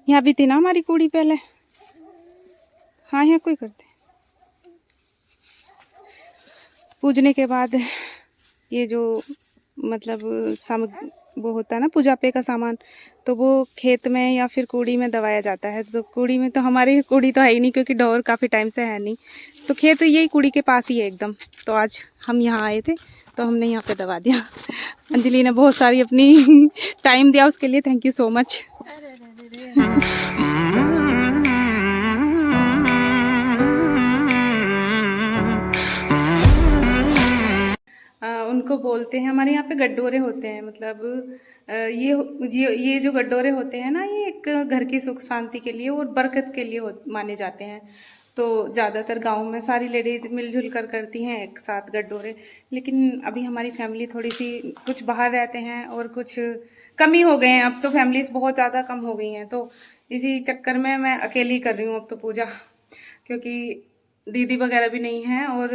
यहाँ भी थी ना हमारी कुड़ी पहले। हाँ यहाँ कोई करते पूजने के बाद ये जो मतलब वो होता है ना पूजा पे का सामान, तो वो खेत में या फिर कूड़ी में दबाया जाता है। तो कूड़ी में तो हमारी कूड़ी तो है ही नहीं क्योंकि डोर काफ़ी टाइम से है नहीं, तो खेत यही कूड़ी के पास ही है एकदम। तो आज हम यहाँ आए थे तो हमने यहाँ पे दबा दिया। अंजलि ने बहुत सारी अपनी टाइम दिया, उसके लिए थैंक यू सो मच। उनको बोलते हैं, हमारे यहाँ पे गड्ढोरे होते हैं, मतलब ये जो गड्ढोरे होते हैं ना, ये एक घर की सुख शांति के लिए और बरकत के लिए माने जाते हैं। तो ज़्यादातर गांव में सारी लेडीज मिलजुल कर करती हैं एक साथ गड्ढोरे। लेकिन अभी हमारी फैमिली थोड़ी सी कुछ बाहर रहते हैं और कुछ कम ही हो गए हैं। अब तो फैमिलीज बहुत ज़्यादा कम हो गई हैं, तो इसी चक्कर में मैं अकेली कर रही हूँ अब तो पूजा, क्योंकि दीदी वगैरह भी नहीं है और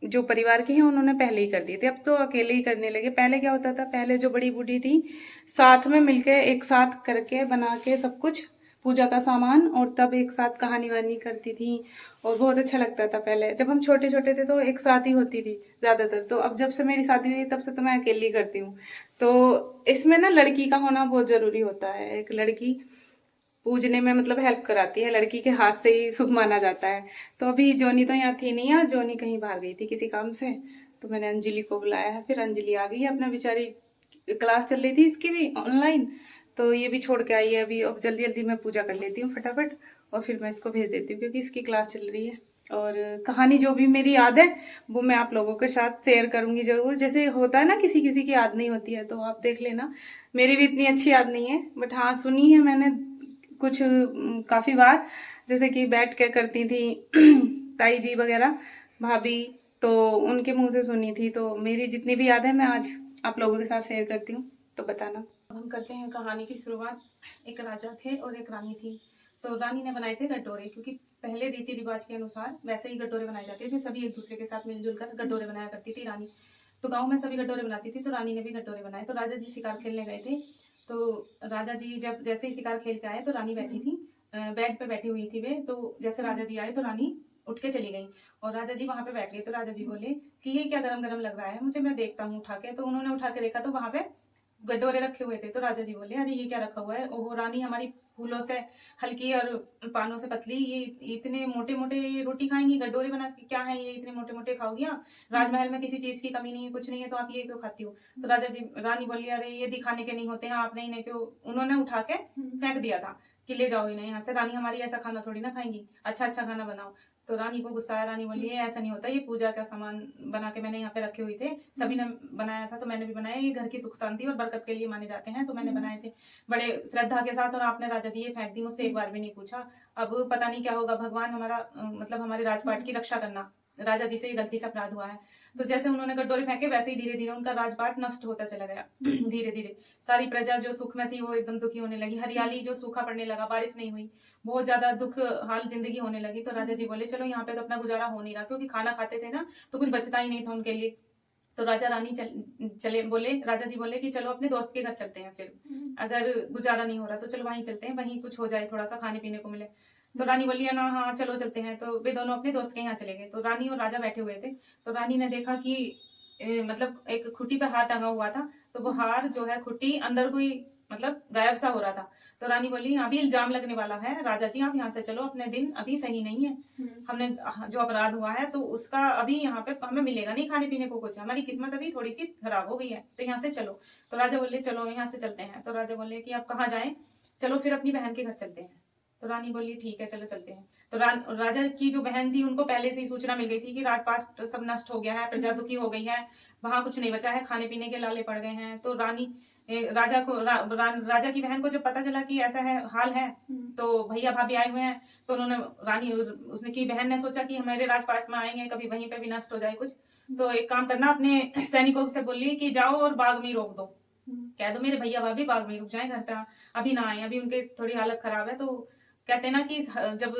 जो परिवार के हैं उन्होंने पहले ही कर दिए थे। अब तो अकेले ही करने लगे। पहले क्या होता था, पहले जो बड़ी बूढ़ी थी साथ में मिलके एक साथ करके बना के सब कुछ पूजा का सामान, और तब एक साथ कहानी वानी करती थी और बहुत अच्छा लगता था। पहले जब हम छोटे छोटे थे तो एक साथ ही होती थी ज़्यादातर। तो अब जब से मेरी शादी हुई तब से तो मैं अकेली करती हूँ। तो इसमें ना लड़की का होना बहुत ज़रूरी होता है। एक लड़की पूजने में मतलब हेल्प कराती है, लड़की के हाथ से ही शुभ माना जाता है। तो अभी जोनी तो यहाँ थी नहीं, यहाँ जोनी कहीं बाहर गई थी किसी काम से, तो मैंने अंजलि को बुलाया है। फिर अंजलि आ गई है, अपना बेचारी क्लास चल रही थी इसकी भी ऑनलाइन, तो ये भी छोड़ के आई है अभी। अब जल्दी जल्दी मैं पूजा कर लेती हूँ फटाफट और फिर मैं इसको भेज देती हूँ क्योंकि इसकी क्लास चल रही है। और कहानी जो भी मेरी याद है वो मैं आप लोगों के साथ शेयर करूंगी जरूर। जैसे होता है ना किसी किसी की याद नहीं होती है, तो आप देख लेना। मेरी भी इतनी अच्छी याद नहीं है, बट हाँ सुनी है मैंने कुछ काफ़ी बार, जैसे कि बैठ के करती थी ताई जी वगैरह भाभी, तो उनके मुंह से सुनी थी। तो मेरी जितनी भी याद है मैं आज आप लोगों के साथ शेयर करती हूँ, तो बताना। हम करते हैं कहानी की शुरुआत। एक राजा थे और एक रानी थी। तो रानी ने बनाए थे गड्ढोरे, क्योंकि पहले रीति रिवाज के अनुसार वैसे ही गड्ढोरे बनाए जाते थे। सभी एक दूसरे के साथ मिलजुल कर गड्ढोरे बनाया करती थी रानी। तो गांव में सभी गड्ढोरे बनाती थी, तो रानी ने भी गड्ढोरे बनाए। तो राजा जी शिकार खेलने गए थे। तो राजा जी जब जैसे ही शिकार खेल के आए तो रानी बैठी थी, बेड पे बैठी हुई थी वे। तो जैसे राजा जी आए तो रानी उठ के चली गई और राजा जी वहां पे बैठ गए। तो राजा जी बोले कि ये क्या गरम गरम लग रहा है मुझे, मैं देखता हूँ उठा के। तो उन्होंने उठा के देखा तो वहां पे गड्ढोरे रखे हुए थे। तो राजा जी बोले अरे ये क्या रखा हुआ है। ओहो रानी, हमारी फूलों से हल्की और पानों से पतली, ये इतने मोटे मोटे ये रोटी खाएंगी, गड्ढोरे बना के क्या है ये, इतने मोटे मोटे खाओगी आप? राजमहल में किसी चीज की कमी नहीं है, कुछ नहीं है, तो आप ये क्यों खाती हो? तो राजा जी रानी बोली अरे ये दिखाने के नहीं होते हैं, आपने इन्हें क्यों, उन्होंने उठा के फेंक दिया था कि ले जाओ इन्हें यहाँ से। रानी हमारी ऐसा खाना थोड़ी ना खाएंगी, अच्छा अच्छा खाना बनाओ। तो रानी को गुस्सा आया। रानी बोली ऐसा नहीं होता, ये पूजा का सामान बना के मैंने यहाँ पे रखे हुए थे, सभी ने बनाया था तो मैंने भी बनाया। ये घर की सुख शांति और बरकत के लिए माने जाते हैं, तो मैंने बनाए थे बड़े श्रद्धा के साथ। और आपने राजा जी ये फेंक दी, मुझसे एक बार भी नहीं पूछा। अब पता नहीं क्या होगा, भगवान हमारा मतलब हमारे राजपाट की रक्षा करना। राजा जी से ये गलती से अपराध हुआ है। तो जैसे उन्होंने गड्ढोरे फेंके वैसे ही धीरे धीरे उनका राजपाट नष्ट होता चला गया। धीरे धीरे सारी प्रजा जो सुख में थी वो एकदम दुखी होने लगी। हरियाली जो सूखा पड़ने लगा, बारिश नहीं हुई, बहुत ज्यादा दुख हाल जिंदगी होने लगी। तो राजा जी बोले चलो यहाँ पे तो अपना गुजारा हो नहीं रहा, क्योंकि खाना खाते थे ना तो कुछ बचता ही नहीं था उनके लिए। तो राजा रानी चले बोले, राजा जी बोले कि चलो अपने दोस्त के घर चलते हैं, फिर अगर गुजारा नहीं हो रहा तो चलो वहीं चलते हैं, वहीं कुछ हो जाए, थोड़ा सा खाने पीने को मिले। तो रानी बोली ना हाँ चलो चलते हैं। तो वे दोनों अपने दोस्त के यहाँ चले गए। तो रानी और राजा बैठे हुए थे। तो रानी ने देखा कि मतलब एक खुट्टी पे हार टंगा हुआ था। तो वो हार जो है खुट्टी अंदर कोई मतलब गायब सा हो रहा था। तो रानी बोली अभी इल्जाम लगने वाला है, राजा जी आप यहाँ से चलो, अपने दिन अभी सही नहीं है, हमने जो अपराध हुआ है तो उसका अभी यहाँ पे हमें मिलेगा नहीं खाने पीने को कुछ, हमारी किस्मत अभी थोड़ी सी खराब हो गई है, तो यहाँ से चलो। तो राजा बोले चलो यहाँ से चलते हैं। तो राजा बोले कि आप कहाँ जाएं? चलो फिर अपनी बहन के घर चलते हैं। तो रानी बोली ठीक है चलो चलते हैं। तो राजा की जो बहन थी उनको पहले से ही सूचना मिल गई थी कि राजपाट सब नष्ट हो गया है, प्रजा दुखी हो गई है, वहां कुछ नहीं बचा है, खाने पीने के लाले पड़ गए हैं। तो रानी राजा को राजा की बहन को जब पता चला कि ऐसा है हाल है, तो भैया भाभी आए हुए हैं, तो उन्होंने रानी उसने की बहन ने सोचा कि हमारे राजपाट में आएंगे, कभी वहीं पे भी नष्ट हो जाए कुछ, तो एक काम करना अपने सैनिकों से बोली कि जाओ और बाग में रोक दो, कह दो मेरे भैया भाभी बाग में रुक जाए, घर पे अभी ना आए, अभी उनके थोड़ी हालत खराब है। तो कहते हैं ना कि जब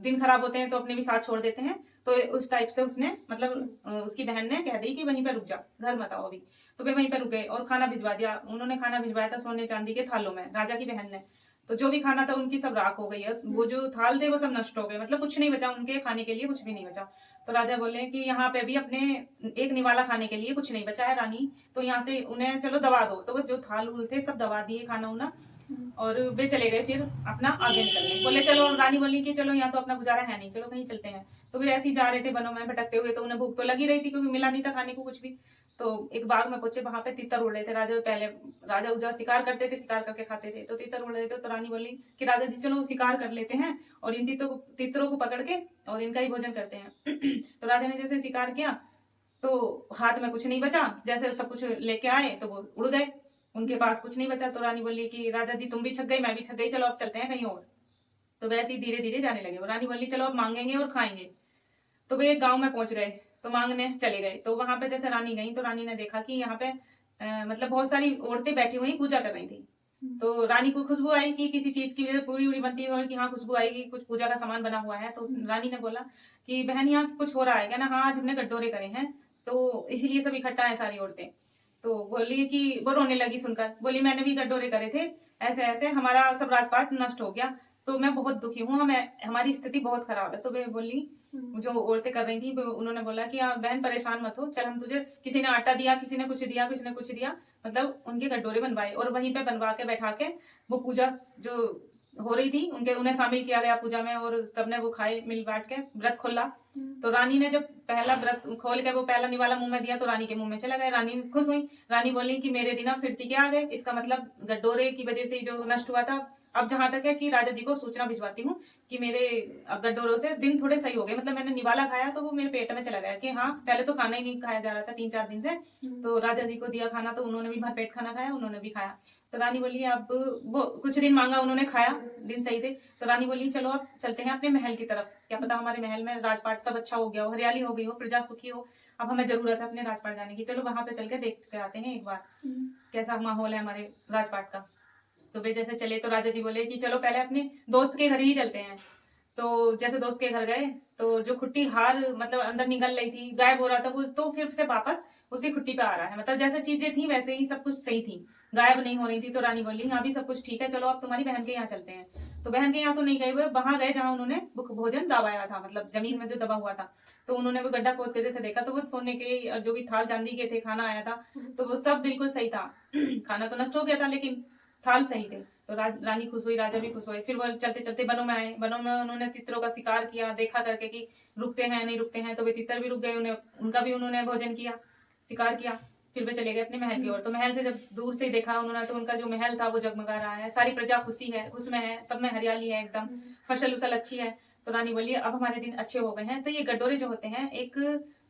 दिन खराब होते हैं तो अपने भी साथ छोड़ देते हैं, तो उस टाइप से उसने मतलब उसकी बहन ने कह दी कि वहीं पे रुक जा, घर मत आओ अभी। तो वे वहीं पे रुक गए और खाना भिजवा दिया। उन्होंने खाना भिजवाया था सोने चांदी के थालों में, राजा की बहन ने। तो जो भी खाना था उनकी सब राख हो गई है, वो जो थाल थे वो सब नष्ट हो गए, मतलब कुछ नहीं बचा उनके खाने के लिए, कुछ भी नहीं बचा। तो राजा बोले कि यहाँ पे भी अपने एक निवाला खाने के लिए कुछ नहीं बचा है रानी, तो यहाँ से उन्हें चलो दबा दो। तो वो जो थाल उल थे सब दबा दिए खाना उना, और वे चले गए फिर अपना आगे निकलने। बोले चलो, रानी बोली कि चलो यहाँ तो अपना गुजारा है नहीं, चलो कहीं चलते हैं। तो वे ऐसे ही जा रहे थे वनों में भटकते हुए, तो उन्हें भूख तो लगी रही थी क्योंकि मिला नहीं था खाने को कुछ भी। तो एक बाग में पहुंचे, वहां पे तीतर उड़ रहे थे। राजा पहले राजा उजा शिकार करते थे, शिकार करके खाते थे, तो तीतर उड़ रहे थे। तो रानी बोली कि राजा जी चलो शिकार कर लेते हैं और इन तीतरों को पकड़ के और इनका ही भोजन करते हैं। तो राजा ने जैसे शिकार किया तो हाथ में कुछ नहीं बचा, जैसे सब कुछ लेके आए तो वो उड़ गए, उनके पास कुछ नहीं बचा। तो रानी बोली कि राजा जी तुम भी छक गई, मैं भी छक गई, चलो अब चलते हैं कहीं और। तो वैसे ही धीरे धीरे जाने लगे। वो रानी बोली चलो अब मांगेंगे और खाएंगे। तो वे एक गांव में पहुंच गए, तो मांगने चले गए। तो वहां पे जैसे रानी गई तो रानी ने देखा कि यहाँ पे मतलब बहुत सारी औरतें बैठी हुई पूजा कर रही थी। तो रानी को खुशबू आई कि किसी चीज की पूरी उड़ी बनती है, कि हाँ खुशबू आएगी, कुछ पूजा का सामान बना हुआ है। तो रानी ने बोला कि बहन यहाँ कुछ हो रहा है क्या ना? हाँ आज हमने गड्ढोरे करे हैं, तो इसीलिए सब इकट्ठा है सारी औरतें। तो बोली कि वो रोने लगी सुनकर, बोली मैंने भी गड्ढोरे करे थे, ऐसे ऐसे हमारा सब राजपाट नष्ट हो गया, तो मैं बहुत दुखी हूँ, हमें हमारी स्थिति बहुत खराब है। तो वे बोली, जो औरतें कर रही थी उन्होंने बोला कि आप बहन परेशान मत हो, चल हम तुझे, किसी ने आटा दिया, किसी ने कुछ दिया, किसी ने कुछ दिया, मतलब उनके गड्ढोरे बनवाए और वहीं पे बनवा के बैठा के वो पूजा जो हो रही थी उन्हें शामिल किया गया पूजा में, और सबने वो खाए मिल बांट के, व्रत खोला। तो रानी ने जब पहला व्रत खोल के वो पहला निवाला मुंह में दिया तो रानी के मुंह में चला गया। रानी खुश हुई, रानी बोली कि मेरे दिन फिरती के आ गए, इसका मतलब गड्ढोरे की वजह से जो नष्ट हुआ था। अब जहां तक है कि राजा जी को सूचना भिजवाती हूँ कि मेरे अब गड्ढोरों से दिन थोड़े सही हो गए, मतलब मैंने निवाला खाया तो वो मेरे पेट में चला गया, कि हाँ पहले तो खाना ही नहीं खाया जा रहा था 3-4 दिन से। तो राजा जी को दिया खाना तो उन्होंने भी भरपेट खाना खाया, उन्होंने भी खाया। तो रानी बोली अब वो कुछ दिन मांगा उन्होंने, खाया, दिन सही थे। तो रानी बोली चलो अब चलते हैं अपने महल की तरफ, क्या पता हमारे महल में राजपाट सब अच्छा हो गया हो, हरियाली हो गई हो, प्रजा सुखी हो, अब हमें जरूरत है अपने राजपाट जाने की, चलो वहां पे चल के देख के आते हैं एक बार कैसा माहौल है हमारे राजपाट का। तो वे जैसे चले तो राजा जी बोले कि चलो पहले अपने दोस्त के घर ही चलते हैं। तो जैसे दोस्त के घर गए तो जो खुट्टी हार मतलब अंदर निकल रही थी, गायब हो रहा था वो, तो फिर से वापस उसी खुट्टी पे आ रहा है, मतलब जैसे चीजें थी वैसे ही सब कुछ सही थी, गायब नहीं हो रही थी। तो रानी बोली यहाँ भी सब कुछ ठीक है, चलो अब तुम्हारी बहन के यहाँ चलते हैं। तो बहन के यहाँ तो नहीं गए, वो वहां गए जहाँ उन्होंने भोजन दबाया था, मतलब जमीन में जो दबा हुआ था। तो उन्होंने वो गड्ढा खोद के जैसे देखा तो वो सोने के और जो भी थाल चांदी के थे, खाना आया था तो वो सब बिल्कुल सही था। खाना तो नष्ट हो गया था लेकिन थाल सही थे। तो रानी खुश हुई, राजा भी खुश हुए। फिर वो चलते चलते वनों में आए, वनों में उन्होंने तितरों का शिकार किया, देखा करके कि रुकते हैं नहीं रुकते हैं, तो वे तितर भी रुक गए, उन्हें उनका भी उन्होंने भोजन किया, शिकार किया। फिर वे चले गए अपने महल की ओर। तो महल से जब दूर से ही देखा उन्होंने तो उनका जो महल था वो जगमगा रहा है, सारी प्रजा खुशी है, उसमें है, सब में हरियाली है, एकदम फसल उसल अच्छी है। तो रानी बोली अब हमारे दिन अच्छे हो गए हैं। तो ये गड्ढोरे जो होते हैं एक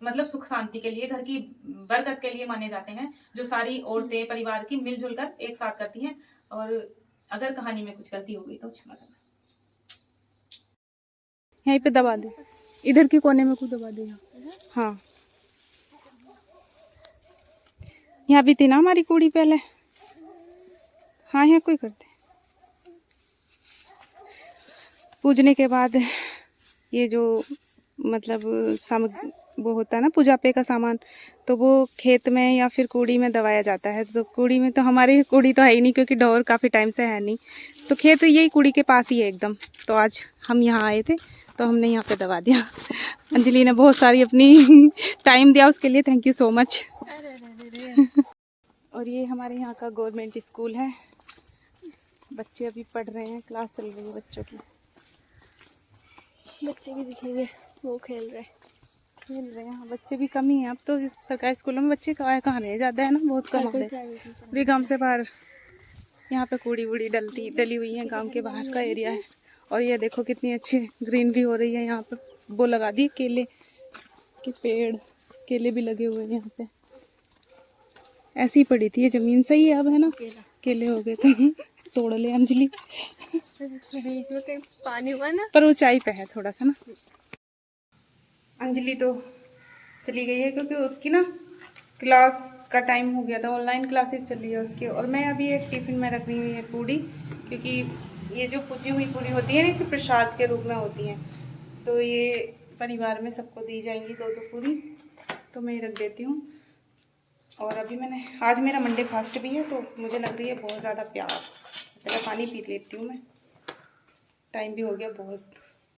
मतलब सुख शांति के लिए, घर की बरकत के लिए माने जाते हैं, जो सारी औरतें परिवार की मिलजुल कर एक साथ करती हैं। और अगर कहानी में कुछ गलती हो गई तो क्षमा करना। यहीं पे दबा दे, इधर के कोने में को दबा दे। हाँ यहाँ भी थी ना हमारी कुड़ी पहले। हाँ यहाँ कोई करते पूजने के बाद ये जो मतलब वो होता है ना पूजा पे का सामान, तो वो खेत में या फिर कूड़ी में दबाया जाता है। तो कूड़ी में तो हमारी कूड़ी तो है ही नहीं क्योंकि डोर काफ़ी टाइम से है नहीं, तो खेत यही कूड़ी के पास ही है एकदम। तो आज हम यहाँ आए थे तो हमने यहाँ पे दबा दिया। अंजलि ने बहुत सारी अपनी टाइम दिया उसके लिए, थैंक यू सो मच। और ये हमारे यहाँ का गवर्नमेंट स्कूल है, बच्चे अभी पढ़ रहे हैं, क्लास चल रही है बच्चों की। बच्चे भी दिखेंगे, वो खेल रहे हैं। बच्चे भी कम ही हैं अब तो, सरकारी स्कूलों में बच्चे कहाँ रहे, ज़्यादा है ना, बहुत कम हो रहे। पूरे गांव से बाहर यहाँ पे कूड़ी वूड़ी डली हुई है, गांव के बाहर का एरिया है। और ये देखो कितनी अच्छी ग्रीनरी हो रही है यहाँ पे, वो लगा दिए केले के पेड़, केले भी लगे हुए हैं यहाँ पे। ऐसी ही पड़ी थी ये जमीन, सही है अब है ना, केले हो गए थे। तोड़ ले अंजलि, बीच में कहीं पानी हुआ ना, पर ऊंचाई पे है थोड़ा सा ना। अंजलि तो चली गई है क्योंकि उसकी ना क्लास का टाइम हो गया था, ऑनलाइन क्लासेस चल रही है उसकी। और मैं अभी एक टिफ़िन में रख रही हुई है पूड़ी, क्योंकि ये जो पूजी हुई पूड़ी होती है ना कि प्रसाद के रूप में होती हैं, तो ये परिवार में सबको दी जाएंगी 2-2 पूड़ी, तो मैं रख देती हूँ। और अभी मैंने आज मेरा मंडे फास्ट भी है तो मुझे लग रही है बहुत ज़्यादा प्यास, पहले पानी पी लेती हूँ मैं, टाइम भी हो गया बहुत।